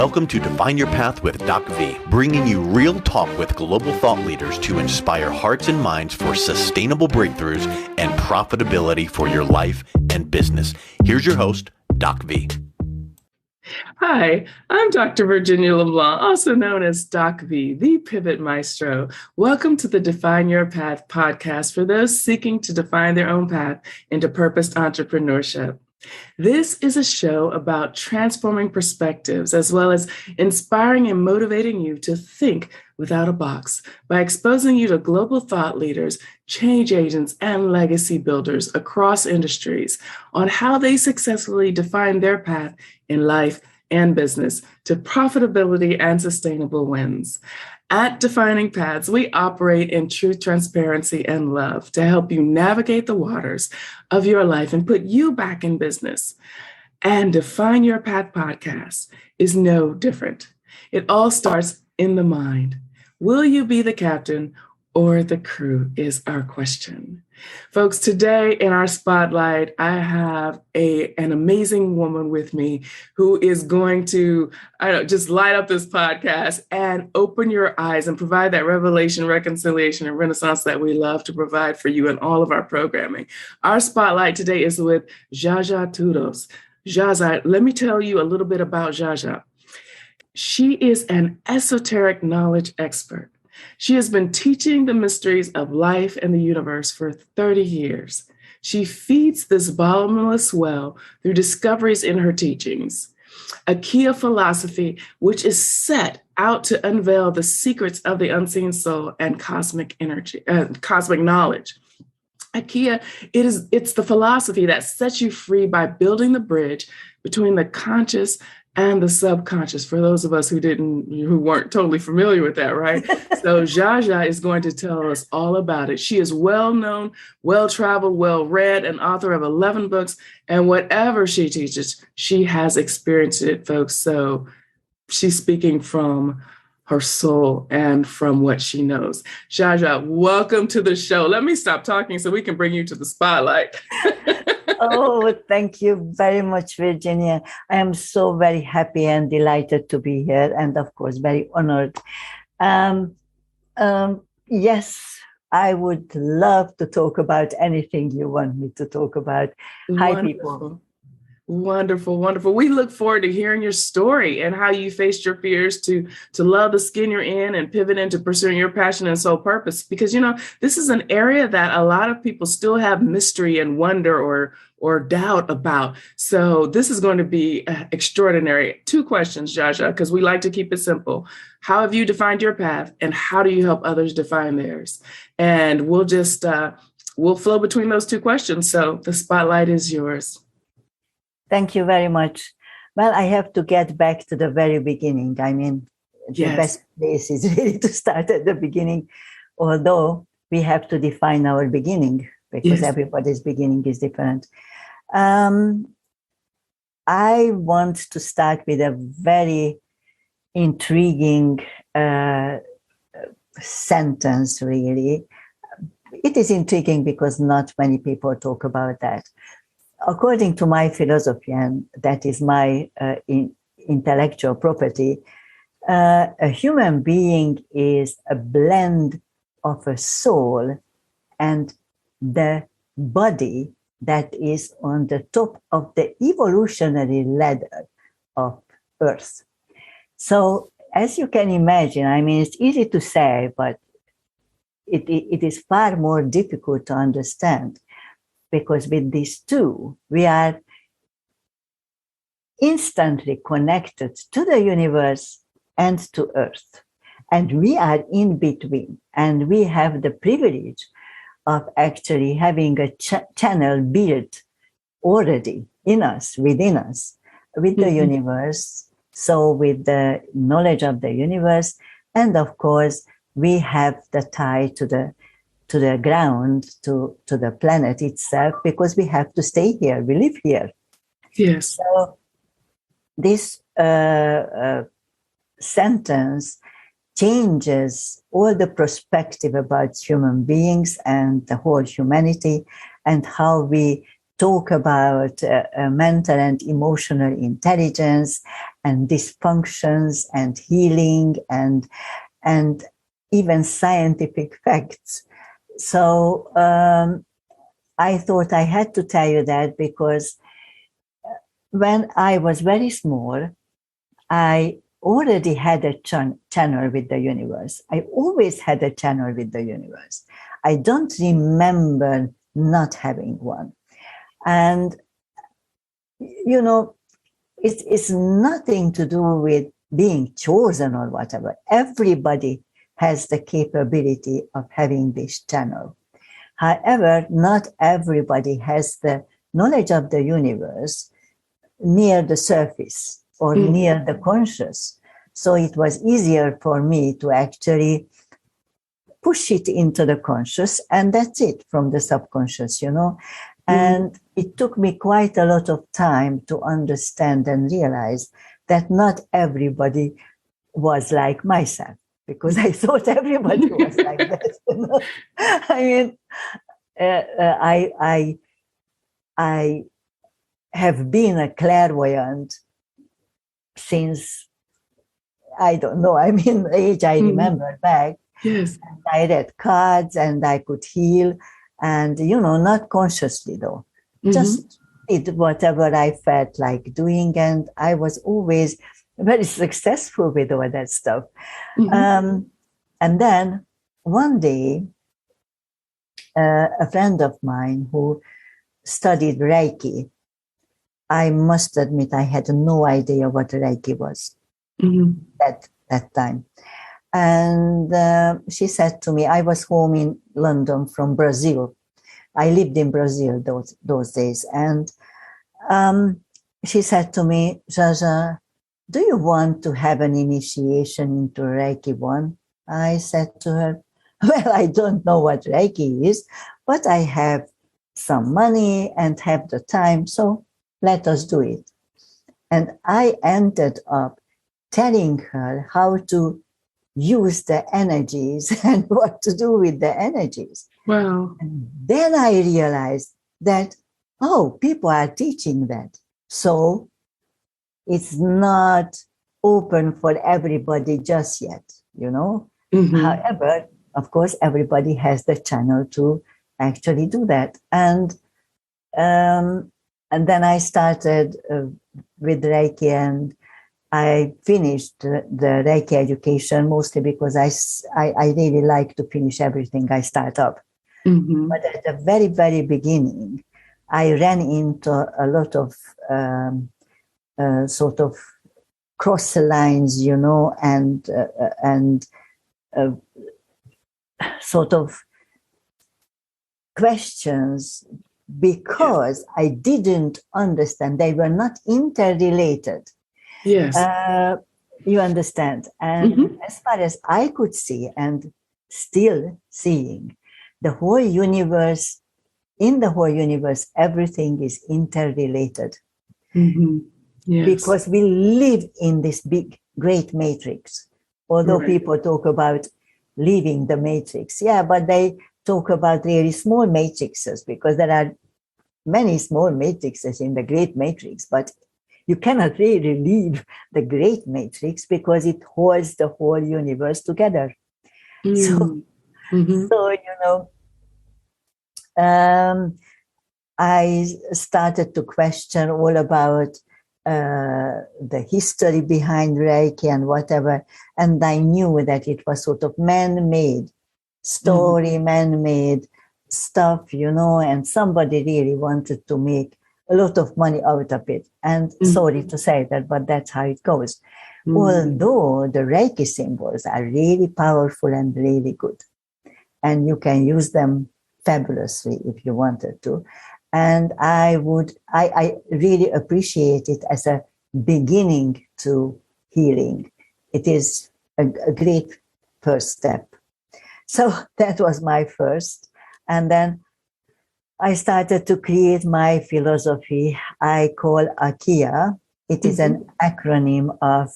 Welcome to Define Your Path with DocV, bringing you real talk with global thought leaders to inspire hearts and minds for sustainable breakthroughs and profitability for your life and business. Here's your host, DocV. Hi, I'm Dr. Virginia LeBlanc, also known as DocV, the Pivot Maestro. Welcome to the Define Your Path podcast for those seeking to define their own path into purposed entrepreneurship. This is a show about transforming perspectives as well as inspiring and motivating you to think without a box by exposing you to global thought leaders, change agents, and legacy builders across industries on how they successfully define their path in life and business to profitability and sustainable wins. At Defining Paths, we operate in true transparency and love to help you navigate the waters of your life and put you back in business. And Define Your Path podcast is no different. It all starts in the mind. Will you be the captain or the crew is our question. Folks, today in our spotlight, I have an amazing woman with me who is going to just light up this podcast and open your eyes and provide that revelation, reconciliation, and renaissance that we love to provide for you in all of our programming. Our spotlight today is with Zsa Zsa Tudos. Zsa Zsa, let me tell you a little bit about Zsa Zsa. She is an esoteric knowledge expert. She has been teaching the mysteries of life and the universe for 30 years. She feeds this bottomless well through discoveries in her teachings. AKIA Philosophy, which is set out to unveil the secrets of the unseen soul and cosmic energy, cosmic knowledge. AKIA, it's the philosophy that sets you free by building the bridge between the conscious and the subconscious, for those of us who weren't totally familiar with that, right? So Zsa Zsa is going to tell us all about it. She is well-known, well-traveled, well-read, and author of 11 books, and whatever she teaches, she has experienced it, folks. So she's speaking from her soul and from what she knows. Zsa Zsa, welcome to the show. Let me stop talking so we can bring you to the spotlight. Oh, thank you very much, Virginia. I am so very happy and delighted to be here, and of course, very honored. Yes, I would love to talk about anything you want me to talk about. Wonderful. Hi, people. Wonderful, wonderful. We look forward to hearing your story and how you faced your fears to love the skin you're in and pivot into pursuing your passion and soul purpose. Because, this is an area that a lot of people still have mystery and wonder or doubt about. So this is going to be extraordinary. 2 questions, Zsa Zsa, because we like to keep it simple. How have you defined your path, and how do you help others define theirs? And we'll just, we'll flow between those 2 questions. So the spotlight is yours. Thank you very much. Well, I have to get back to the very beginning. I mean, the best place is really to start at the beginning, although we have to define our beginning because everybody's beginning is different. I want to start with a very intriguing sentence, really. It is intriguing because not many people talk about that. According to my philosophy, and that is my intellectual property, a human being is a blend of a soul and the body that is on the top of the evolutionary ladder of Earth. So, as you can imagine, I mean, it's easy to say, but it is far more difficult to understand. Because with these 2, we are instantly connected to the universe and to Earth. And we are in between. And we have the privilege of actually having a channel built already in us, within us, with the universe. So with the knowledge of the universe. And of course, we have the tie to the ground, to the planet itself, because we have to stay here. We live here. Yes. So this sentence changes all the perspective about human beings and the whole humanity and how we talk about mental and emotional intelligence and dysfunctions and healing and even scientific facts. So I thought I had to tell you that because when I was very small, I already had a channel with the universe. I always had a channel with the universe. I don't remember not having one. And, you know, it's nothing to do with being chosen or whatever. Everybody has the capability of having this channel. However, not everybody has the knowledge of the universe near the surface or near the conscious. So it was easier for me to actually push it into the conscious, and that's it, from the subconscious, you know. And it took me quite a lot of time to understand and realize that not everybody was like myself, because I thought everybody was like that. You know? I mean, I have been a clairvoyant since, I don't know, I mean, the age I remember back. Yes. And I read cards and I could heal, and, you know, not consciously though, just did whatever I felt like doing. And I was always very successful with all that stuff. And then one day, a friend of mine who studied Reiki, I must admit I had no idea what Reiki was at that time. And she said to me, I was home in London from Brazil. I lived in Brazil those days. And she said to me, Zsa Zsa, do you want to have an initiation into Reiki 1? I said to her, well, I don't know what Reiki is, but I have some money and have the time, so let us do it. And I ended up telling her how to use the energies and what to do with the energies. Wow. And then I realized that, oh, people are teaching that. So it's not open for everybody just yet, you know. However, of course, everybody has the channel to actually do that. And then I started with Reiki, and I finished the Reiki education mostly because I really like to finish everything I start up. But at the very, very beginning, I ran into a lot of sort of cross lines, you know, and sort of questions, because I didn't understand. They were not interrelated. Yes. You understand? And as far as I could see, and still seeing, the whole universe, in the whole universe, everything is interrelated. Yes. Because we live in this big, great matrix. Although people talk about leaving the matrix. Yeah, but they talk about really small matrices, because there are many small matrices in the great matrix, but you cannot really leave the great matrix because it holds the whole universe together. So, you know, I started to question all about the history behind Reiki and whatever. And I knew that it was sort of man-made story, man-made stuff, you know, and somebody really wanted to make a lot of money out of it. And sorry to say that, but that's how it goes. Although the Reiki symbols are really powerful and really good, and you can use them fabulously if you wanted to. And I really appreciate it as a beginning to healing. It is a great first step. So that was my first. And then I started to create my philosophy I call AKIA. It is an acronym of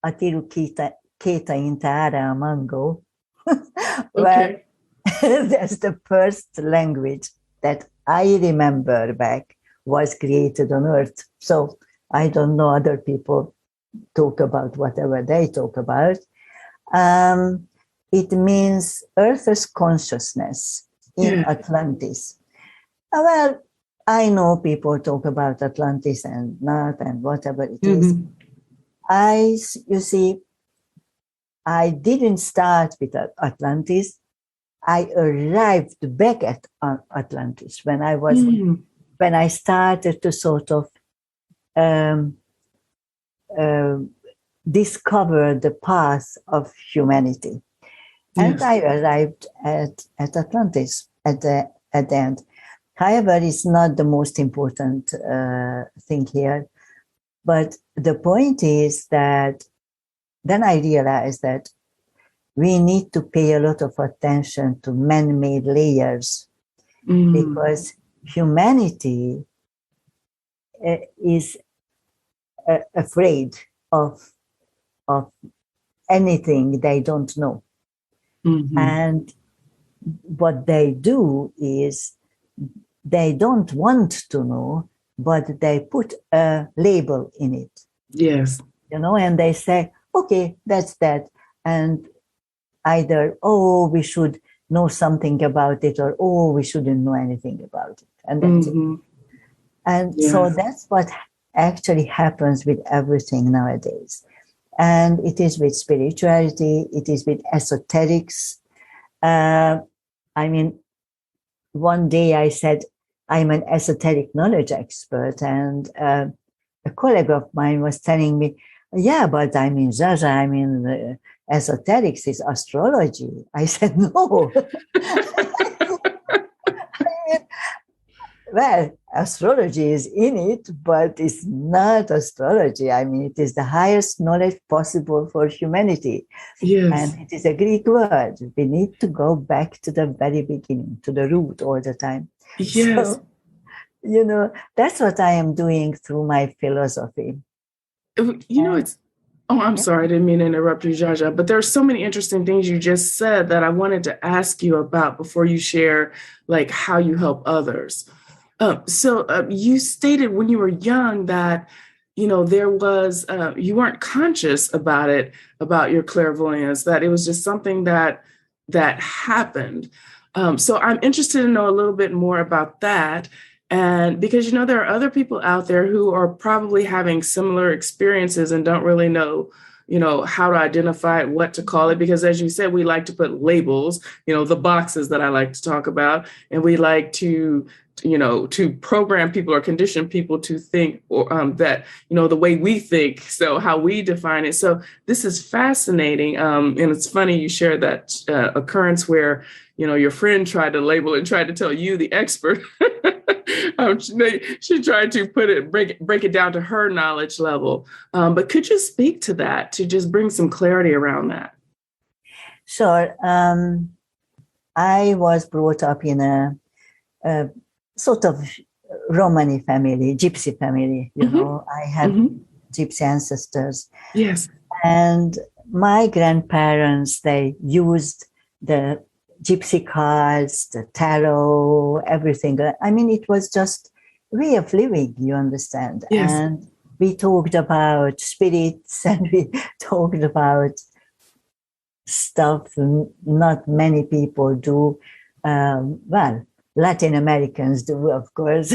Atiru Kita Intara Mango, where that's the first language that I remember back was created on Earth. So I don't know other people talk about whatever they talk about. It means Earth's consciousness in Atlantis. Well, I know people talk about Atlantis and not and whatever it is. You see, I didn't start with Atlantis. I arrived back at Atlantis when I started to sort of discover the path of humanity. And I arrived at Atlantis at the end. However, it's not the most important thing here. But the point is that then I realized that we need to pay a lot of attention to man-made layers because humanity is afraid of anything they don't know. And what they do is they don't want to know, but they put a label in it. Yes. And they say, okay, that's that. And either, oh, we should know something about it, or, oh, we shouldn't know anything about it. And that's it. And so that's what actually happens with everything nowadays. And it is with spirituality, it is with esoterics. One day I said, I'm an esoteric knowledge expert. And a colleague of mine was telling me, yeah, but Zsa Zsa, esoterics is astrology. I said, no. Well, astrology is in it, but it's not astrology. It is the highest knowledge possible for humanity. Yes. And it is a Greek word. We need to go back to the very beginning, to the root all the time. Yes. So, that's what I am doing through my philosophy. I'm sorry, I didn't mean to interrupt you, Zsa Zsa, but there are so many interesting things you just said that I wanted to ask you about before you share, like, how you help others. So you stated when you were young that, there was, you weren't conscious about it, about your clairvoyance, that it was just something that happened. So I'm interested to know a little bit more about that. And because, there are other people out there who are probably having similar experiences and don't really know, how to identify it, what to call it. Because as you said, we like to put labels, the boxes that I like to talk about, and we like to program people or condition people to think that, the way we think, so how we define it. So this is fascinating. And it's funny you shared that occurrence where, your friend tried to label and tried to tell you, the expert, she tried to break it down to her knowledge level. But could you speak to that, to just bring some clarity around that? Sure. I was brought up in a sort of Romani family, gypsy family, I have gypsy ancestors. Yes. And my grandparents, they used the gypsy cards, the tarot, everything. It was just way of living, you understand. Yes. And we talked about spirits and we talked about stuff not many people do. Latin Americans do, of course,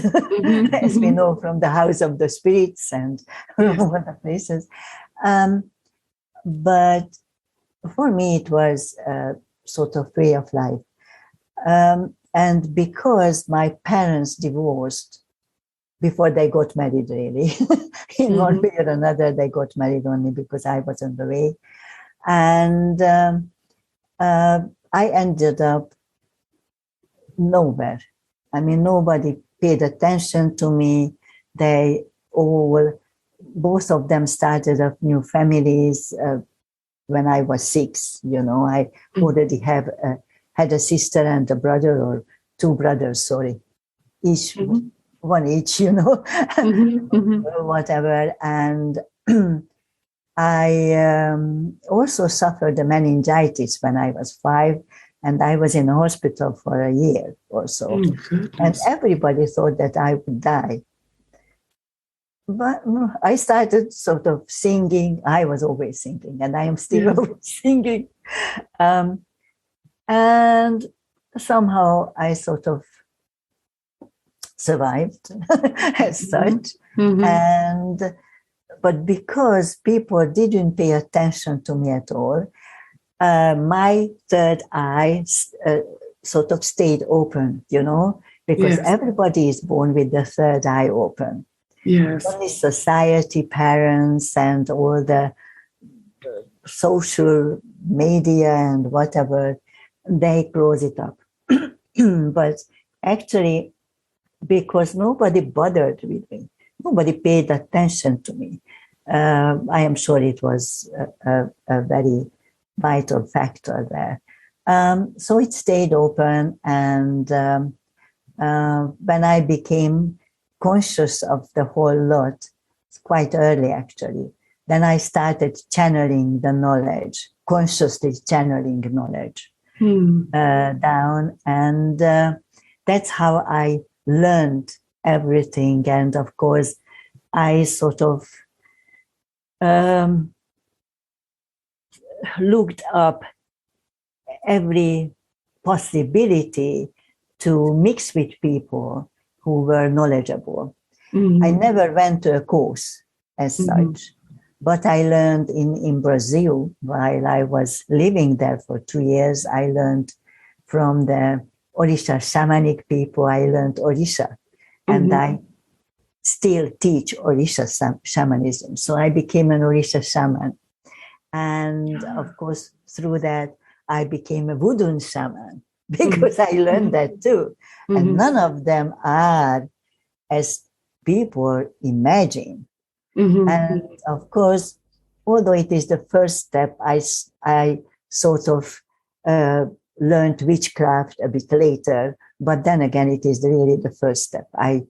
as we know from the House of the Spirits and other places. But for me, it was a sort of way of life. And because my parents divorced before they got married, really, in one way or another, they got married only because I was on the way. And I ended up nowhere. Nobody paid attention to me. Both of them started up new families when I was 6. I already had a sister and a brother, or 2 brothers, sorry, each one each, whatever. And I also suffered a meningitis when I was 5. And I was in a hospital for a year or so. And everybody thought that I would die. but I started sort of singing. I was always singing, and I am still always singing. And somehow I sort of survived as such. But because people didn't pay attention to me at all, my third eye sort of stayed open, because everybody is born with the third eye open. Yes. Only society, parents, and all the social media and whatever, they close it up. But actually, because nobody bothered with me, nobody paid attention to me, I am sure it was a very vital factor there. So it stayed open, and when I became conscious of the whole lot, quite early actually, then I started channeling the knowledge, consciously channeling knowledge down, and that's how I learned everything. And of course, I sort of looked up every possibility to mix with people who were knowledgeable. I never went to a course as such, but I learned in Brazil while I was living there for 2 years. I learned from the Orisha shamanic people. I learned Orisha, and I still teach Orisha shamanism. So I became an Orisha shaman. And of course, through that, I became a voodoo shaman because I learned that too. And none of them are as people imagine. And of course, although it is the first step, I sort of learned witchcraft a bit later, but then again, it is really the first step. I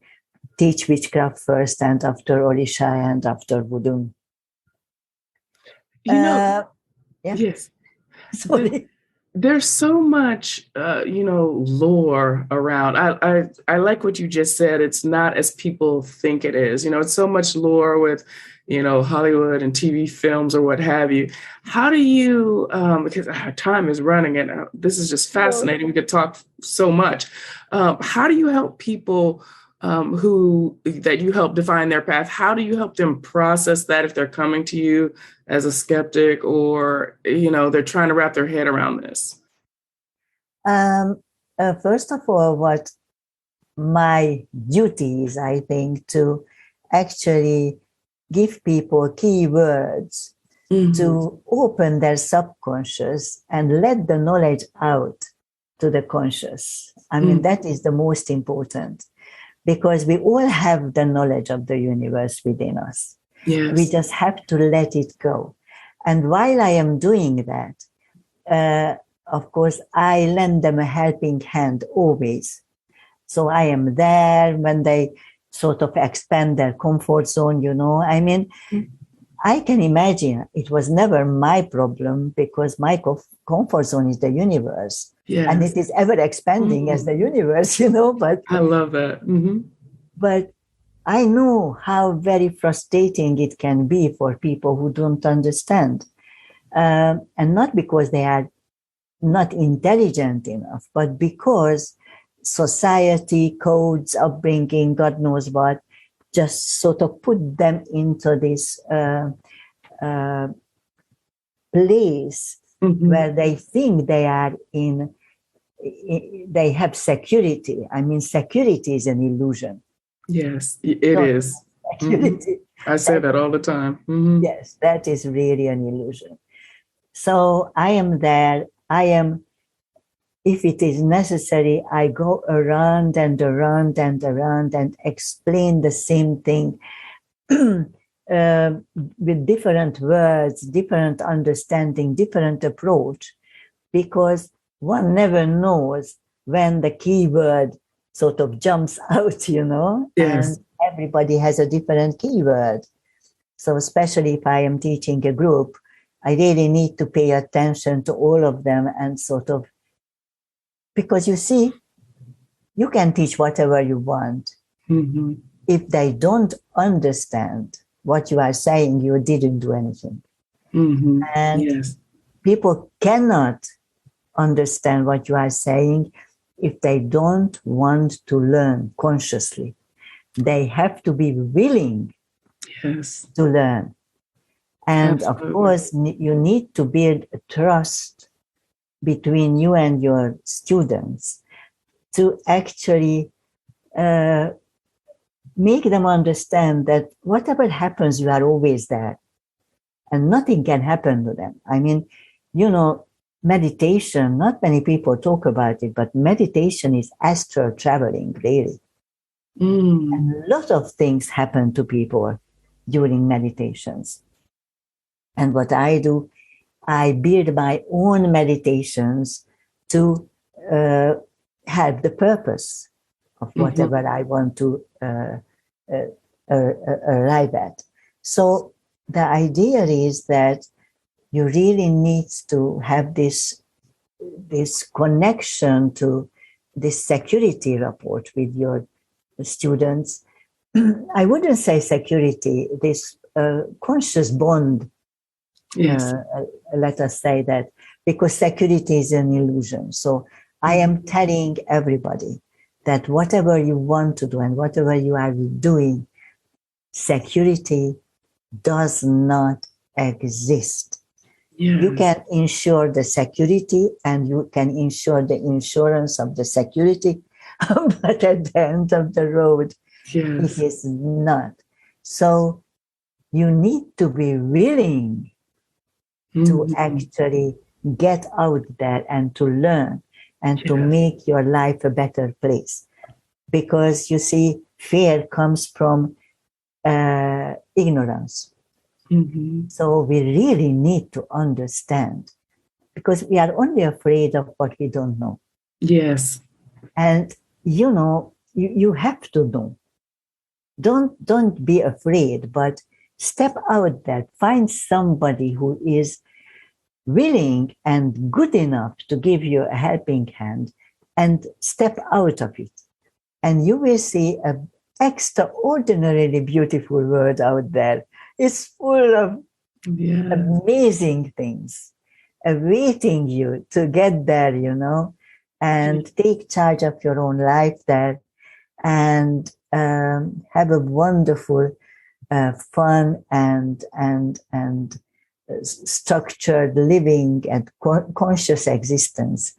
teach witchcraft first, and after Orisha, and after voodoo. Yes. Sorry. There's so much, lore around. I like what you just said. It's not as people think it is. It's so much lore with, Hollywood and TV films or what have you. How do you, because our time is running and this is just fascinating. We could talk so much. How do you help people that you help define their path? How do you help them process that if they're coming to you as a skeptic, or, they're trying to wrap their head around this? First of all, what my duty is, I think, to actually give people keywords to open their subconscious and let the knowledge out to the conscious. I mean, that is the most important, because we all have the knowledge of the universe within us. Yes. We just have to let it go. And while I am doing that, of course, I lend them a helping hand always. So I am there when they sort of expand their comfort zone, I mean, I can imagine it was never my problem, because my comfort zone is the universe. Yes. And it is ever expanding as the universe, but I love that. But I know how very frustrating it can be for people who don't understand. And not because they are not intelligent enough, but because society, codes, upbringing, God knows what, just sort of put them into this place where they think they are they have security. I mean, security is an illusion. Yes, it is. I say that all the time. Yes, that is really an illusion. So I am there. If it is necessary, I go around and around and around and explain the same thing with different words, different understanding, different approach, because one never knows when the keyword sort of jumps out, Yes. And everybody has a different keyword. So especially if I am teaching a group, I really need to pay attention to all of them and sort of, because you see, you can teach whatever you want. if they don't understand what you are saying, you didn't do anything. Mm-hmm. And yes. people cannot understand what you are saying if they don't want to learn consciously. They have to be willing Yes. to learn. And Absolutely. of course, you need to build a trust between you and your students to actually make them understand that whatever happens, you are always there and nothing can happen to them. I mean, meditation, not many people talk about it, but meditation is astral traveling, really. And a lot of things happen to people during meditations. And what I do, I build my own meditations to help the purpose of whatever I want to arrive at. So the idea is that you really need to have this connection to this security rapport with your students. I wouldn't say security, this conscious bond. Yes. Let us say that, because security is an illusion. So I am telling everybody that whatever you want to do and whatever you are doing, security does not exist. Yes. You can ensure the security and you can ensure the insurance of the security, but at the end of the road, yes. it is not. So you need to be willing to actually get out there and to learn and to make your life a better place. Because you see, fear comes from ignorance. So we really need to understand, because we are only afraid of what we don't know. Yes. And you have to know. Don't be afraid, but step out there. Find somebody who is willing and good enough to give you a helping hand and step out of it. And you will see an extraordinarily beautiful world out there. It's full of amazing things awaiting you to get there, and take charge of your own life there and have a wonderful, fun and structured living and conscious existence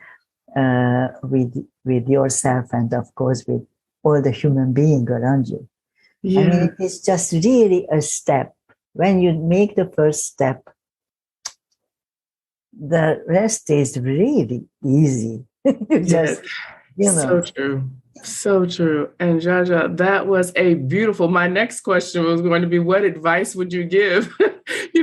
with yourself and, of course, with all the human beings around you. I mean, it is just really a step. When you make the first step, the rest is really easy. So true. So true. And Zsa Zsa, that was a beautiful, my next question was going to be, what advice would you give,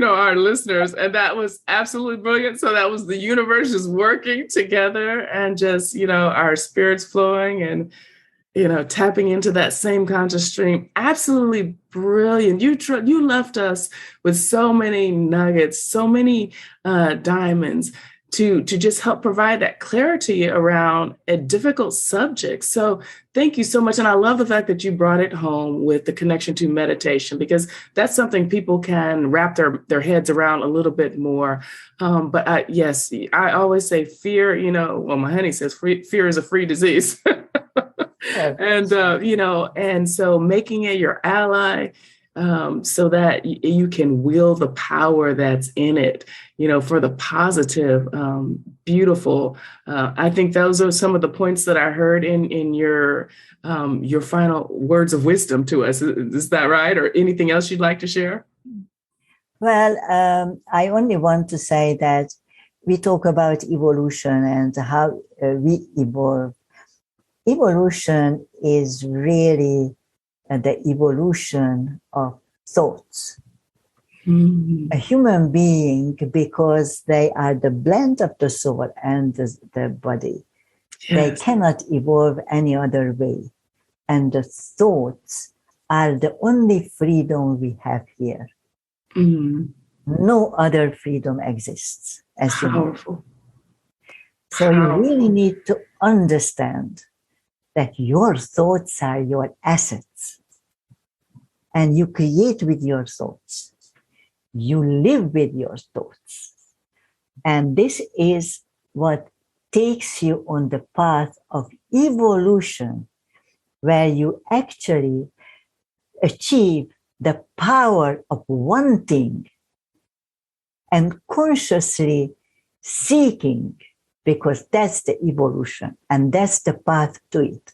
our listeners? And that was absolutely brilliant. So that was the universe just working together and just, our spirits flowing and, tapping into that same conscious stream. Absolutely brilliant. You left us with so many nuggets, so many diamonds to just help provide that clarity around a difficult subject. So thank you so much. And I love the fact that you brought it home with the connection to meditation, because that's something people can wrap their heads around a little bit more. But I always say fear, my honey says fear is a free disease. And, and so making it your ally, so that you can wield the power that's in it, for the positive, beautiful. I think those are some of the points that I heard in your final words of wisdom to us. Is that right? Or anything else you'd like to share? Well, I only want to say that we talk about evolution and how we evolve. Evolution is really the evolution of thoughts. A human being, because they are the blend of the soul and the body, they cannot evolve any other way. And the thoughts are the only freedom we have here. No other freedom exists, as you know. So you really need to understand that your thoughts are your assets. and you create with your thoughts. You live with your thoughts. And this is what takes you on the path of evolution, where you actually achieve the power of wanting and consciously seeking, because that's the evolution and that's the path to it.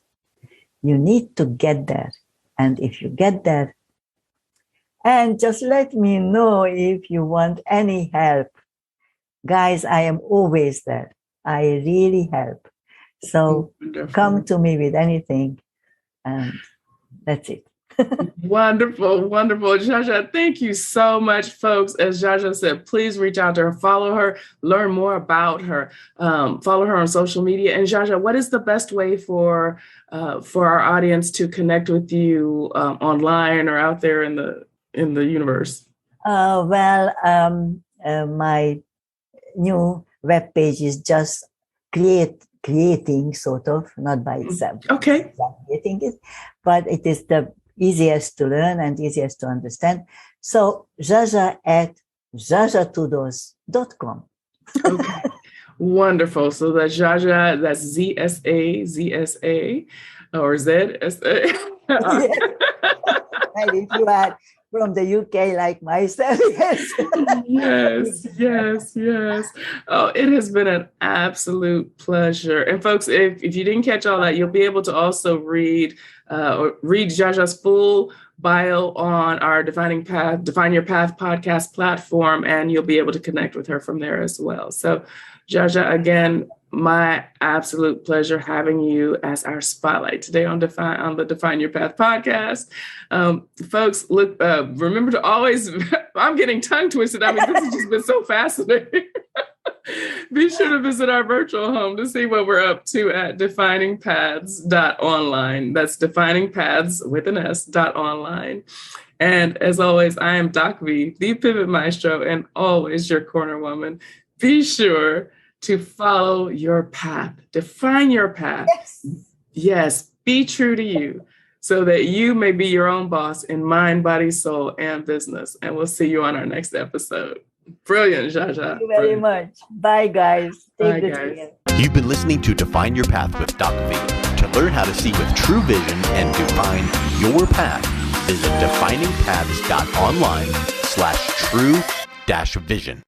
You need to get there. And if you get there, and just let me know if you want any help. Guys, I am always there. I really help. So Wonderful. Come to me with anything, and that's it. Wonderful, wonderful. Zsa Zsa, thank you so much, folks. As Zsa Zsa said, please reach out to her, follow her, learn more about her, follow her on social media. And Zsa Zsa, what is the best way for our audience to connect with you online or out there in the universe? My new webpage is just creating, sort of, not by itself. Okay. Creating it, but it is the easiest to learn and easiest to understand. So Zsa Zsa at zsatudos.com. Okay. Wonderful. So that's Zsa Zsa, that's ZSA, or ZSA. And if you are from the UK like myself, yes. Yes. Oh, it has been an absolute pleasure. And folks, if you didn't catch all that, you'll be able to also read Zsa Zsa's full bio on our Define Your Path podcast platform, and you'll be able to connect with her from there as well. So Zsa Zsa, again, my absolute pleasure having you as our spotlight today on the Define Your Path podcast. Folks, look, remember to always, I'm getting tongue twisted. I mean, this has just been so fascinating. Be sure to visit our virtual home to see what we're up to at definingpaths.online. That's definingpaths with an S.online. And as always, I am DocV, the Pivot Maestro, and always your corner woman. Be sure to follow your path, define your path. Yes, be true to you so that you may be your own boss in mind, body, soul, and business. And we'll see you on our next episode. Brilliant, Zsa Zsa. Thank you very much. Bye, guys. Bye, guys. You've been listening to Define Your Path with DocV. To learn how to see with true vision and define your path, visit definingpaths.online/true-vision.